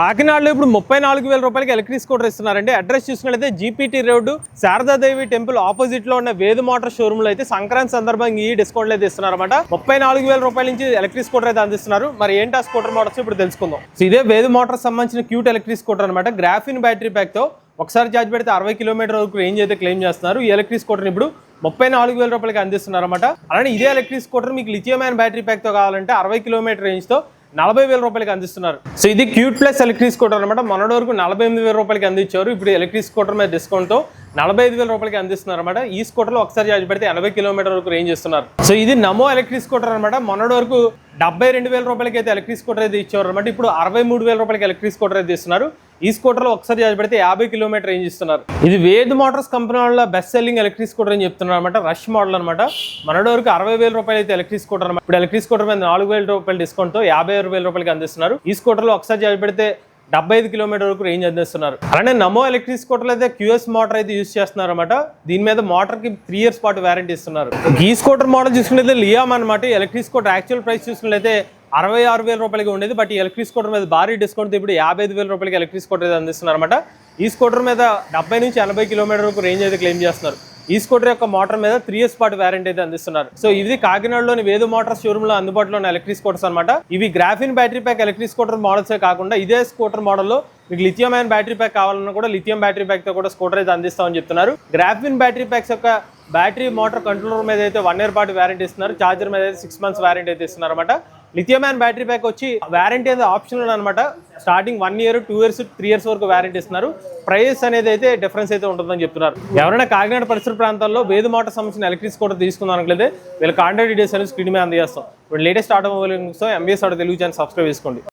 కాకినాడలో ఇప్పుడు 34,000 రూపాయలకి ఎలక్ట్రిక్ స్కూటర్ ఇస్తున్నారండి. అడ్రస్ చూసుకున్నట్లయితే GPT road Sharadadevi temple opposite లో ఉన్న వేద మోటార్ షోరూమ్ లో అయితే సంక్రాంతి సందర్భంగా ఈ డిస్కౌంట్లు అయితే ఇస్తున్నారన్నమాట. 34,000 రూపాయల నుంచి ఎలక్ట్రిక్ స్కూటర్ అయితే అందిస్తున్నారు. మరి ఏంటి ఆ స్కూటర్ మోడల్స్ ఇప్పుడు తెలుసుకుందాం. సో ఇదే వేద మోటార్ సంబంధించిన క్యూట్ ఎలక్ట్రిక్ స్కూటర్ అనమాట. గ్రాఫిన్ బ్యాటరీ ప్యాక్ తో ఒకసారి ఛార్జ్ పెడితే 60 కిలోమీటర్ వరకు రేంజ్ అయితే క్లెయిమ్ చేస్తున్నారు. ఈ ఎలక్ట్రిక్ స్కూటర్ ఇప్పుడు 34,000 రూపాయలకి అందిస్తున్నారు అనమాట. అలానే ఇదే ఎలక్ట్రిక్ స్కూటర్ మీకు లిథియం అయాన్ బ్యాటరీ ప్యాక్ తో కావాలంటే 60 కిలోమీటర్ రేంజ్ తో 40,000 రూపాయలకి అందిస్తున్నారు. సో ఇది క్యూట్ ప్లస్ ఎలక్ట్రిక్ స్కూటర్ అనమాట. మొన్నటి వరకు 48,000 రూపాయలకి అందించారు. ఇప్పుడు ఎలక్ట్రిక్ స్కూటర్ మీద డిస్కౌంట్ తో 45,000 రూపాయలకి అందిస్తున్నారు అనమాట. ఈ స్కూటర్ లో ఒకసారి ఛార్జ్ పెడితే 80 కిలోమీటర్ వరకు రేంజ్ ఇస్తున్నారు. సో ఇది నమో ఎలక్ట్రిక్ స్కూటర్ అనమాట. మొన్నటి వరకు 72,000 రూపాయలకి అయితే ఎలక్ట్రిక్ స్కూటర్ అయితే ఇచ్చారు అనమాట. ఇప్పుడు 63,000 రూపాయలకి ఎలక్ట్రిక్ స్కూటర్ అయితే ఇస్తున్నారు. ఈ స్కూటర్ లో ఒకసారి ఛార్జ్ పెడితే 50 కిలోమీటర్ రేంజ్ ఇస్తున్నారు. ఇది వేద్ మోటార్స్ కంపెనీ వాళ్ళ బెస్ట్ సెల్లింగ్ ఎలక్ట్రిక్ స్కూటర్ అని చెప్తున్నారు అనమాట. రష్ మోడల్ అనమాట. మొన్నటి వరకు 60,000 రూపాయలు అయితే ఎలక్ట్రిక్ స్కూటర్ అనమాట. ఇప్పుడు ఎలక్ట్రిక్ స్కూటర్ మీద 4,000 రూపాయల డిస్కౌంట్ తో 56,000 రూపాయలకి అందిస్తున్నారు. ఈ స్కూటర్ లో ఒకసారి ఛార్జ్ పెడితే 75 కిలోమీటర్ వరకు రేంజ్ అందిస్తున్నారు. అలానే నమో ఎలక్ట్రిక్ స్కూటర్ అయితే QS మోటార్ అయితే యూజ్ చేస్తున్నారు అనమాట. దీని మీద మోటార్ కి 3 years పాటు వారంటీ ఇస్తున్నారు. ఈ స్కూటర్ మోడల్ చూసుకున్నట్లయితే లియామ్ అనమాట. ఎలక్ట్రిక్ స్కూటర్ యాక్చువల్ ప్రైస్ చూసుకున్నట్లయితే 66,000 రూపాయలకి ఉండేది. బట్ ఈ ఎలక్ట్రిక్ స్కూటర్ మీద భారీ డిస్కౌంట్ ఇప్పుడు 55,000 రూపాయలకి ఎలక్ట్రిక్ స్కూటర్ అయితే అందిస్తున్నారు అనమాట. ఈ స్కూటర్ మీద 70 నుంచి 80 కిలోమీటర్ వరకు రేంజ్ అయితే క్లెయిమ్ చేస్తున్నారు. ఈ స్కూటర్ యొక్క మోటార్ మీద 3 years పాటు వారంటీ అయితే అందిస్తున్నారు. సో ఇది కాకినాడలోని వేద మోటార్స్ షోరూమ్ లో అందుబాటులో ఉన్న ఎలక్ట్రిక్ స్కూటర్స్ అనమాట. ఇవి graphene battery pack electric scooter మోడల్సే కాకుండా ఇదే స్కూటర్ మోడల్లో మీకు లిథియం అయాన్ బ్యాటరీ ప్యాక్ కావాలన్నా కూడా లిథియం బ్యాటరీ ప్యాక్ తో కూడా స్కూటర్ అయితే అందిస్తామని చెప్తున్నారు. గ్రాఫిన్ బ్యాటరీ ప్యాక్స్ యొక్క బ్యాటరీ మోటార్ కంట్రోలర్ మీద అయితే 1 year పాటు వారంటీ ఇస్తున్నారు. చార్జర్ మీద అయితే 6 months వారంటీ అయితే ఇస్తున్నారు అనమాట. లిథియం అయాన్ బ్యాటరీ ప్యాక్ వచ్చి వారంటీ అనేది ఆప్షనల్ అనమాట. స్టార్టింగ్ 1 year, 2 years, 3 years వరకు వారంటీ ఇస్తున్నారు. ప్రైస్ అనేది అయితే డిఫరెన్స్ అయితే ఉంటుందని చెప్తున్నారు. ఎవరైనా కాకినాడ పరిసర ప్రాంతాల్లో వేద మోటార్ సంబంధించిన ఎలక్ట్రిక్ స్కూటర్ తీసుకున్నారనుకైతే వీళ్ళ కాంటాక్ట్ డీటెయిల్స్ అనేది స్క్రీన్ మీద అందజేస్తాం. ఇప్పుడు latest automobile MVS auto Telugu channel subscribe చేసుకోండి.